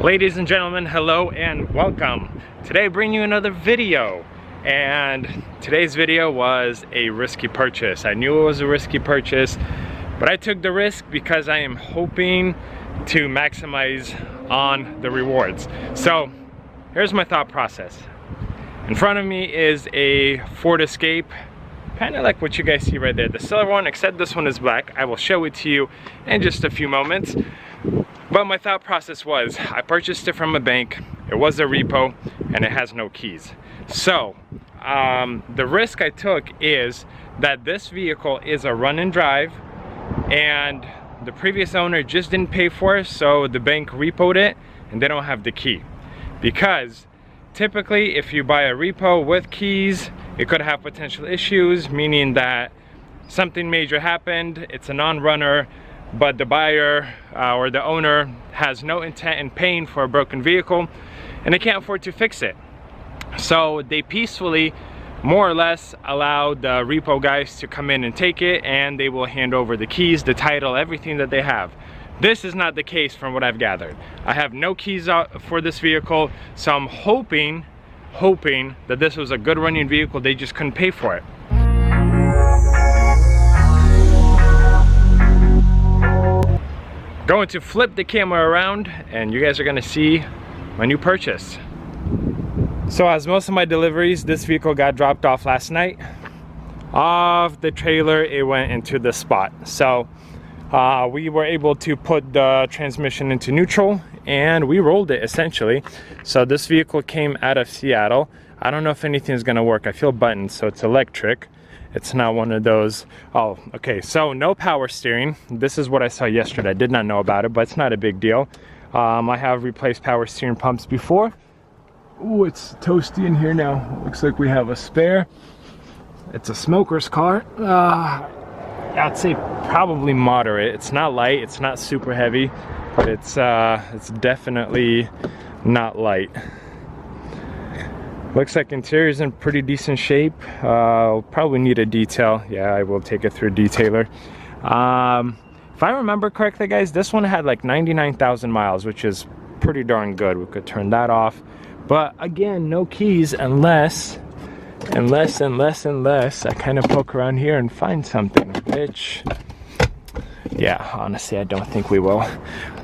Ladies and gentlemen, hello and welcome. Today I bring you another video, and today's video was a risky purchase. I knew it was a risky purchase, but I took the risk because I am hoping to maximize on the rewards. So here's my thought process. In front of me is a Ford Escape, kind of like what you guys see right there, the silver one, except this one is black. I will show it to you in just a few moments. But my thought process was, I purchased it from a bank, it was a repo, and it has no keys. So, the risk I took is that this vehicle is a run and drive, and the previous owner just didn't pay for it, so the bank repoed it, and they don't have the key. Because typically, if you buy a repo with keys, it could have potential issues, meaning that something major happened, it's a non-runner, but the buyer or the owner has no intent in paying for a broken vehicle and they can't afford to fix it. So they peacefully, more or less, allow the repo guys to come in and take it, and they will hand over the keys, the title, everything that they have. This is not the case from what I've gathered. I have no keys out for this vehicle, so I'm hoping that this was a good running vehicle, they just couldn't pay for it. Going to flip the camera around and you guys are gonna see my new purchase. So as most of my deliveries, this vehicle got dropped off last night. Off the trailer, it went into the spot. So we were able to put the transmission into neutral and we rolled it essentially. So this vehicle came out of Seattle. I don't know if anything's gonna work. I feel buttons, so it's electric. It's not one of those. Oh, okay, so no power steering. This is what I saw yesterday. I did not know about it, but it's not a big deal. I have replaced power steering pumps before. Oh, it's toasty in here now. Looks like we have a spare. It's a smoker's car. I'd say probably moderate. It's not light, it's not super heavy, but it's definitely not light. Looks like interior's in pretty decent shape. I'll probably need a detail. Yeah, I will take it through a detailer. If I remember correctly, guys, this one had like 99,000 miles, which is pretty darn good. We could turn that off. But again, no keys unless I kind of poke around here and find something, which, yeah, honestly, I don't think we will.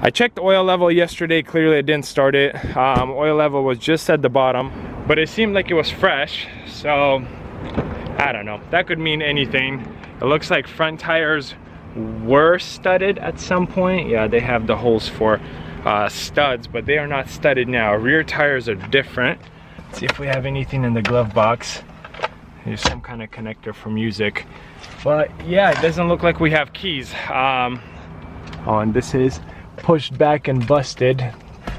I checked the oil level yesterday. Clearly, I didn't start it. Oil level was just at the bottom, but it seemed like it was fresh. So, I don't know. That could mean anything. It looks like front tires were studded at some point. Yeah, they have the holes for studs, but they are not studded now. Rear tires are different. Let's see if we have anything in the glove box. There's some kind of connector for music. But yeah, it doesn't look like we have keys. Oh, and this is pushed back and busted.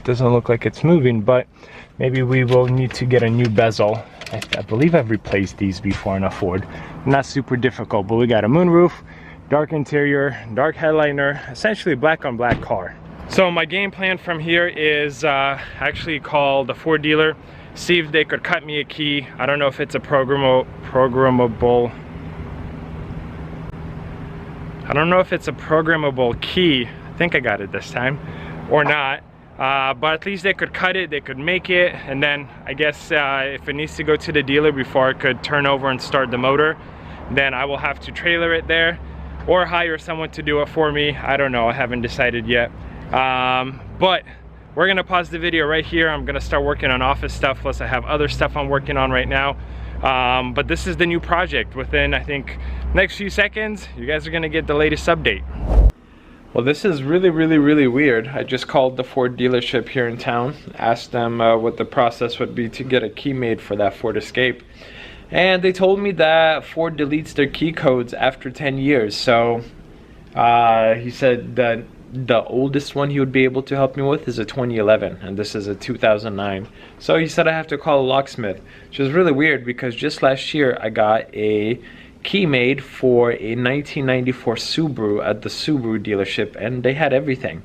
Doesn't look like it's moving, but maybe we will need to get a new bezel. I believe I've replaced these before in a Ford. Not super difficult, but we got a moonroof, dark interior, dark headliner, essentially black on black car. So my game plan from here is actually call the Ford dealer, see if they could cut me a key. I don't know if it's a programmable. I don't know if it's a programmable key. I think I got it this time, or not. But at least they could cut it, they could make it, and then I guess if it needs to go to the dealer before it could turn over and start the motor, then I will have to trailer it there or hire someone to do it for me. I don't know, I haven't decided yet. But we're gonna pause the video right here. I'm gonna start working on office stuff, plus I have other stuff I'm working on right now. But this is the new project. Within, I think, next few seconds, you guys are gonna get the latest update. Well, this is really weird. I just called the Ford dealership here in town, asked them what the process would be to get a key made for that Ford Escape. And they told me that Ford deletes their key codes after 10 years. So he said that the oldest one he would be able to help me with is a 2011, and this is a 2009. So he said I have to call a locksmith, which is really weird because just last year I got a key made for a 1994 Subaru at the Subaru dealership, and they had everything.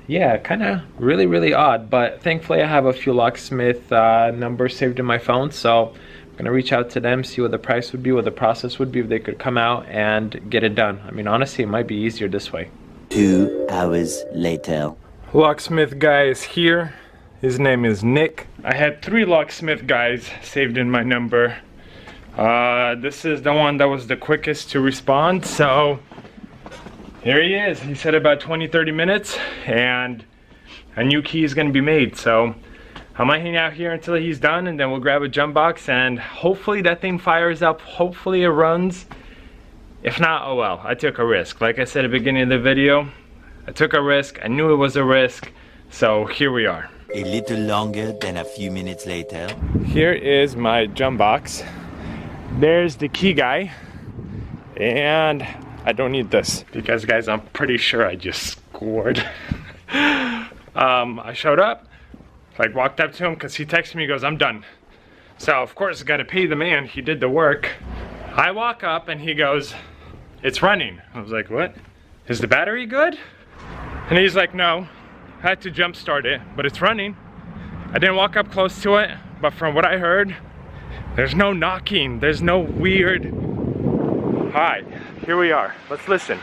Yeah, kind of really odd, but thankfully I have a few locksmith numbers saved in my phone, so I'm gonna reach out to them, see what the price would be, what the process would be, if they could come out and get it done. I mean, honestly, it might be easier this way. 2 hours later. Locksmith guy is here. His name is Nick. I had 3 locksmith guys saved in my number. This is the one that was the quickest to respond, so here he is. He said about 20-30 minutes and a new key is gonna be made, so I might hang out here until he's done and then we'll grab a jump box and hopefully that thing fires up, hopefully it runs. If not, oh well, I took a risk. Like I said at the beginning of the video, I took a risk, I knew it was a risk, so here we are. A little longer than a few minutes later. Here is my jump box. There's the key guy. And I don't need this because guys, I'm pretty sure I just scored. I showed up, like walked up to him because he texted me, he goes, I'm done. So of course I gotta pay the man, he did the work. I walk up and he goes, it's running. I was like, what? Is the battery good? And he's like, no. I had to jump start it, but it's running. I didn't walk up close to it, but from what I heard, there's no knocking, there's no weird. Hi, here we are, let's listen.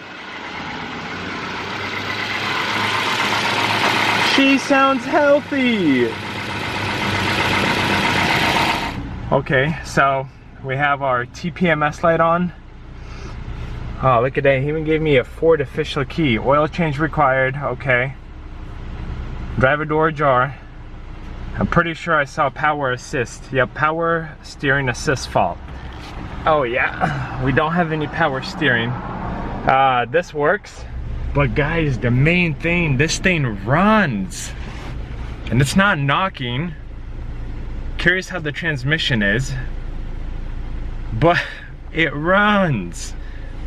She sounds healthy. Okay, so we have our TPMS light on. Oh, look at that, he even gave me a Ford official key. Oil change required, okay. Driver door ajar. I'm pretty sure I saw power assist. Yep, power steering assist fault. Oh yeah, we don't have any power steering. This works. But guys, the main thing, this thing runs. And it's not knocking. Curious how the transmission is. But it runs.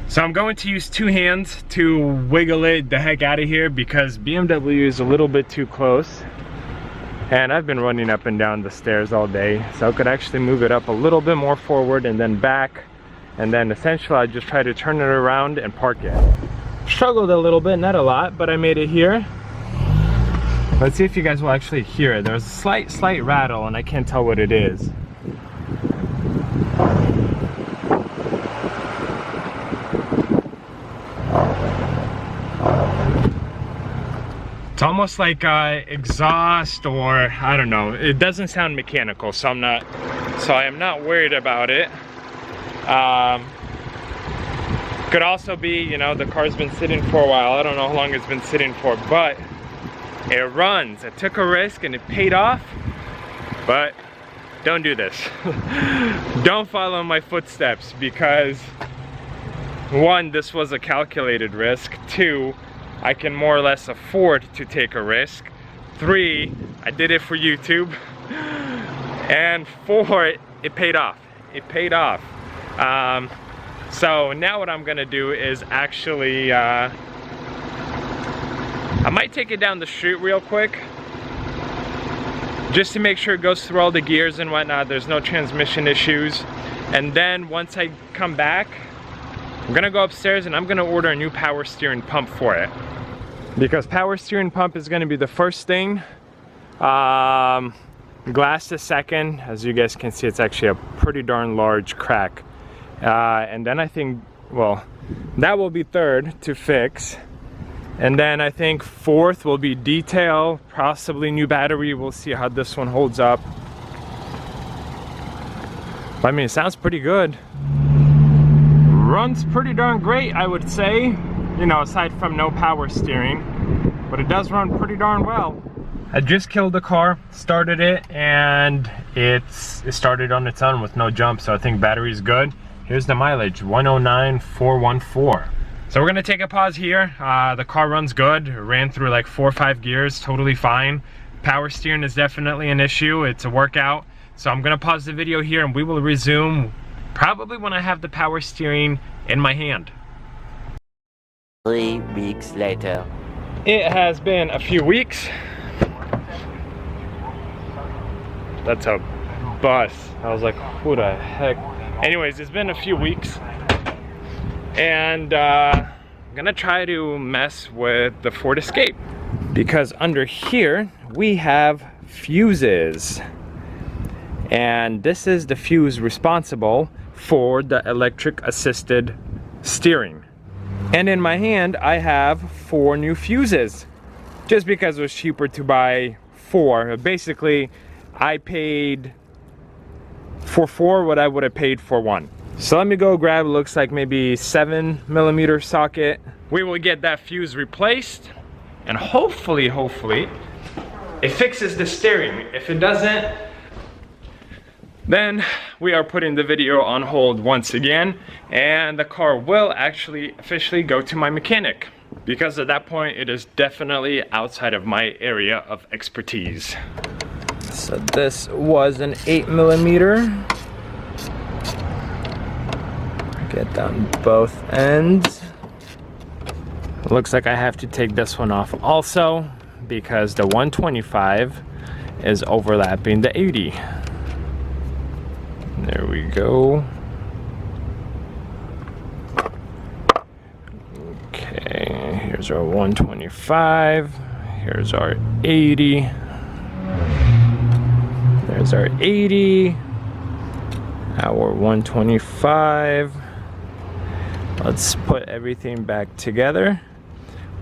So I'm going to use 2 hands to wiggle it the heck out of here because BMW is a little bit too close. And I've been running up and down the stairs all day. So I could actually move it up a little bit more forward and then back. And then essentially I just try to turn it around and park it. Struggled a little bit, not a lot, but I made it here. Let's see if you guys will actually hear it. There's a slight rattle and I can't tell what it is. It's almost like exhaust, or I don't know. It doesn't sound mechanical, so I am not worried about it. Could also be, you know, the car's been sitting for a while. I don't know how long it's been sitting for, but it runs. I took a risk and it paid off, but don't do this. Don't follow my footsteps because 1, this was a calculated risk. 2, I can more or less afford to take a risk. 3, I did it for YouTube. And 4, it paid off. It paid off. So now what I'm gonna do is actually, I might take it down the street real quick. Just to make sure it goes through all the gears and whatnot, there's no transmission issues. And then once I come back, I'm gonna go upstairs and I'm gonna order a new power steering pump for it. Because power steering pump is gonna be the first thing. Glass is second. As you guys can see, it's actually a pretty darn large crack. And then I think, well, that will be third to fix. And then I think 4th will be detail, possibly new battery. We'll see how this one holds up. I mean, it sounds pretty good. Runs pretty darn great, I would say. You know, aside from no power steering. But it does run pretty darn well. I just killed the car, started it, and it started on its own with no jump. So I think battery's good. Here's the mileage, 109,414. So we're gonna take a pause here. The car runs good. It ran through like 4 or 5 gears, totally fine. Power steering is definitely an issue. It's a workout. So I'm gonna pause the video here and we will resume probably when I have the power steering in my hand. 3 weeks later. It has been a few weeks. That's a bus. I was like, who the heck? Anyways, it's been a few weeks. And I'm gonna try to mess with the Ford Escape. Because under here, we have fuses. And this is the fuse responsible for the electric assisted steering. And in my hand, I have 4 new fuses. just because it was cheaper to buy 4. Basically, I paid for 4 what I would have paid for 1. So let me go grab, looks like maybe 7mm socket. We will get that fuse replaced, and hopefully it fixes the steering. If it doesn't, then we are putting the video on hold once again, and the car will actually officially go to my mechanic, because at that point it is definitely outside of my area of expertise. So this was an 8mm. Get down both ends. Looks like I have to take this one off also, because the 125 is overlapping the 80. There we go. Okay, here's our 125. Here's our 80. There's our 80. Our 125. Let's put everything back together.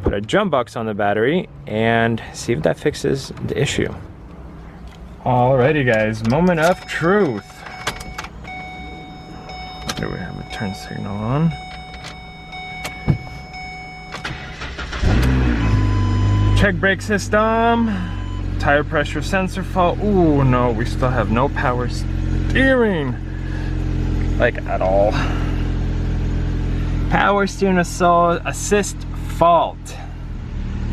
Put a jump box on the battery and see if that fixes the issue. Alrighty guys, moment of truth. There we have a turn signal on. Check brake system. Tire pressure sensor fault. Ooh, no, we still have no power steering. Like at all. Power steering assist fault.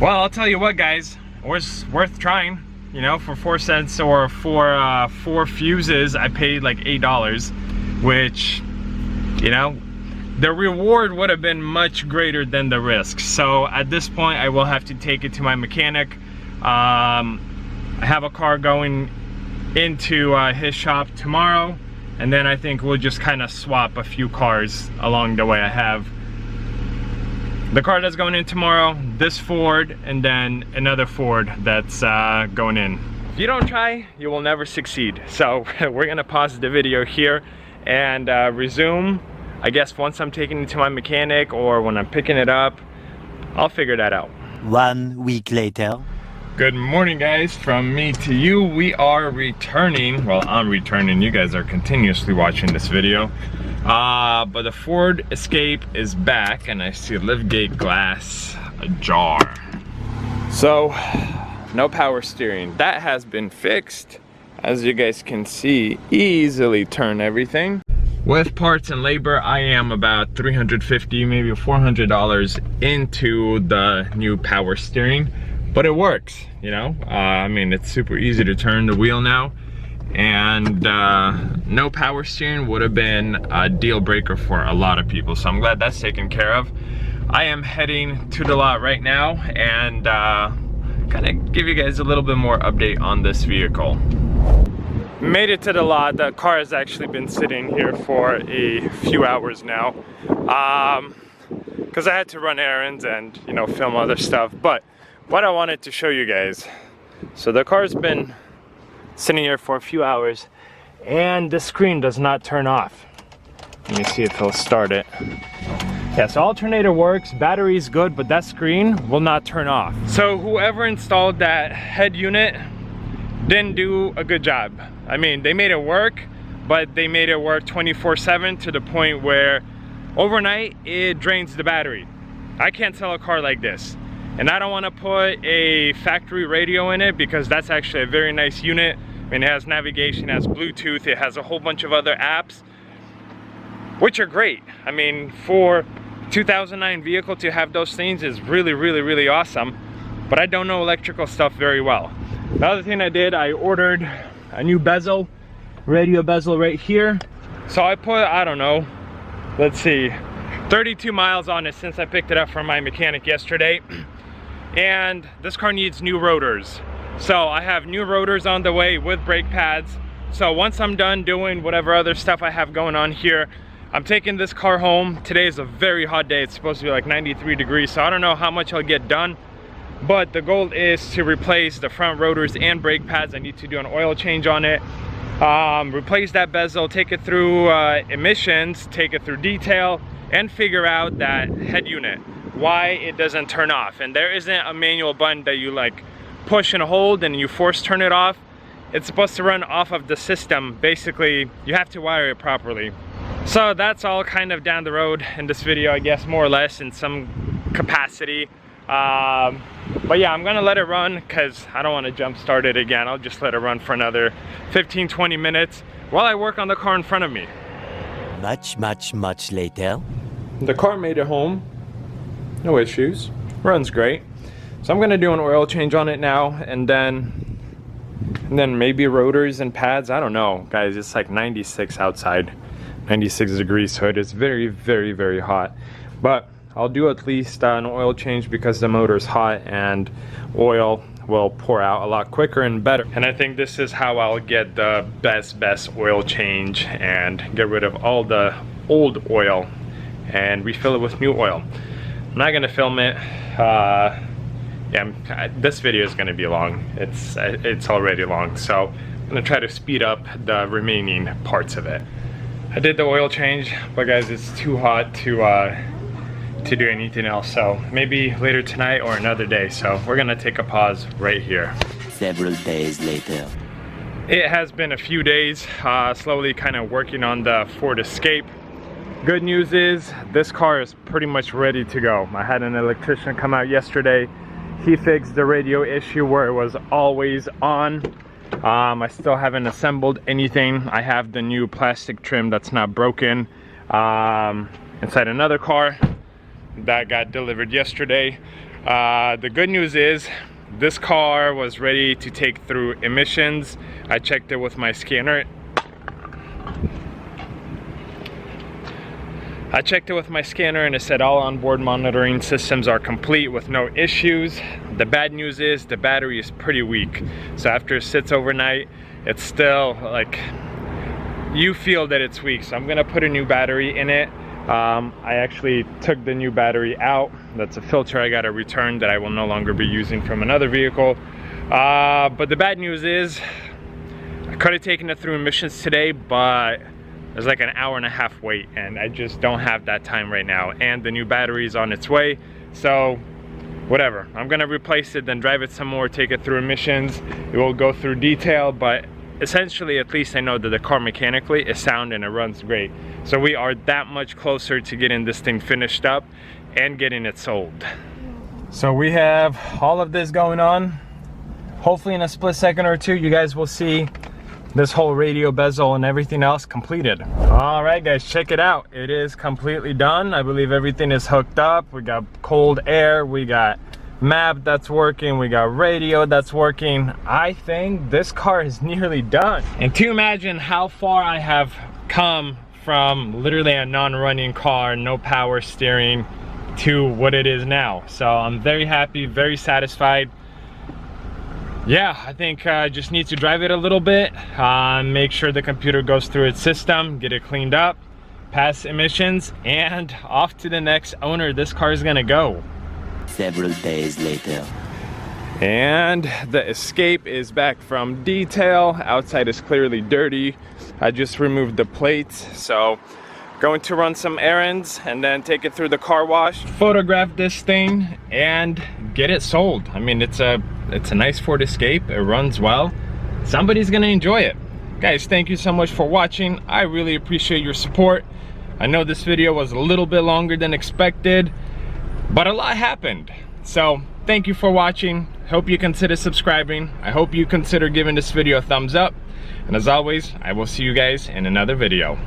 Well, I'll tell you what guys, it was worth trying. You know, for 4 cents or for 4 fuses, I paid like $8, which, you know, the reward would have been much greater than the risk. So at this point, I will have to take it to my mechanic. I have a car going into his shop tomorrow, and then I think we'll just kind of swap a few cars along the way. I have the car that's going in tomorrow, this Ford, and then another Ford that's going in. If you don't try, you will never succeed. So we're gonna pause the video here and resume. I guess once I'm taking it to my mechanic or when I'm picking it up, I'll figure that out. 1 week later. Good morning guys, from me to you. We are returning, well I'm returning, you guys are continuously watching this video. But the Ford Escape is back and I see liftgate glass ajar. So, no power steering. That has been fixed. As you guys can see, easily turn everything. With parts and labor, I am about $350, maybe $400 into the new power steering. But it works, you know? I mean, it's super easy to turn the wheel now. And no power steering would have been a deal breaker for a lot of people. So I'm glad that's taken care of. I am heading to the lot right now and kind of give you guys a little bit more update on this vehicle. Made it to the lot. The car has actually been sitting here for a few hours now. Because I had to run errands and, you know, film other stuff. But what I wanted to show you guys, so the car's been sitting here for a few hours and the screen does not turn off. Let me see if he'll start it. Yeah, so alternator works, battery's good, but that screen will not turn off. So whoever installed that head unit didn't do a good job. I mean, they made it work, but they made it work 24/7 to the point where overnight it drains the battery. I can't sell a car like this. And I don't want to put a factory radio in it because that's actually a very nice unit. I mean, it has navigation, it has Bluetooth, it has a whole bunch of other apps, which are great. I mean, for 2009 vehicle to have those things is really, really, really awesome. But I don't know electrical stuff very well. The other thing I did, I ordered a new bezel, radio bezel right here. So I put, I don't know, let's see, 32 miles on it since I picked it up from my mechanic yesterday. And this car needs new rotors. So I have new rotors on the way with brake pads. So once I'm done doing whatever other stuff I have going on here, I'm taking this car home. Today is a very hot day. It's supposed to be like 93 degrees. So I don't know how much I'll get done. But the goal is to replace the front rotors and brake pads. I need to do an oil change on it. Replace that bezel, take it through emissions, take it through detail, and figure out that head unit. why it doesn't turn off. And there isn't a manual button that you like push and hold and you force turn it off. It's supposed to run off of the system. Basically, you have to wire it properly. So that's all kind of down the road in this video, I guess, more or less in some capacity. But yeah, I'm gonna let it run because I don't want to jump start it again. I'll just let it run for another 15-20 minutes while I work on the car in front of me. Much later. The car made it home. No issues. Runs great. So I'm gonna do an oil change on it now, and then maybe rotors and pads. I don't know, guys. It's like 96 outside, 96 degrees, so it is very, very, very hot. But I'll do at least an oil change because the motor's hot and oil will pour out a lot quicker and better. And I think this is how I'll get the best oil change and get rid of all the old oil and refill it with new oil. I'm not gonna film it. Yeah, this video is gonna be long. It's already long, so I'm gonna try to speed up the remaining parts of it. I did the oil change, but guys, it's too hot to do anything else, so maybe later tonight or another day. So we're gonna take a pause right here. Several days later. It has been a few days, slowly kind of working on the Ford Escape. Good news is this car is pretty much ready to go. I had an electrician come out yesterday. He fixed the radio issue where it was always on. I still haven't assembled anything. I have the new plastic trim that's not broken inside another car that got delivered yesterday. The good news is this car was ready to take through emissions. I checked it with my scanner. And it said all onboard monitoring systems are complete with no issues. The bad news is the battery is pretty weak. So after it sits overnight, it's still like, you feel that it's weak. So I'm gonna put a new battery in it. I actually took the new battery out. That's a filter I gotta return that I will no longer be using from another vehicle. But the bad news is I could have taken it through emissions today, but there's like an hour-and-a-half wait, and I just don't have that time right now. And the new battery is on its way, so whatever. I'm gonna replace it, then drive it some more, take it through emissions. It will go through detail, but essentially, at least I know that the car mechanically is sound and it runs great. So we are that much closer to getting this thing finished up and getting it sold. So we have all of this going on. Hopefully in a split second or two, you guys will see this whole radio bezel and everything else completed. All right, guys, check it out. It is completely done. I believe everything is hooked up. We got cold air, we got map that's working, we got radio that's working. I think this car is nearly done. And to imagine how far I have come from literally a non-running car, no power steering, to what it is now. So I'm very happy, very satisfied. Yeah, I think I just need to drive it a little bit, make sure the computer goes through its system, get it cleaned up, pass emissions, and off to the next owner this car is gonna go. Several days later. And the Escape is back from detail. Outside is clearly dirty. I just removed the plates, so going to run some errands and then take it through the car wash, photograph this thing, and get it sold. I mean, it's a nice Ford Escape. It runs well. Somebody's gonna enjoy it. Guys, thank you so much for watching. I really appreciate your support. I know this video was a little bit longer than expected, but a lot happened. So thank you for watching. Hope you consider subscribing. I hope you consider giving this video a thumbs up. And as always, I will see you guys in another video.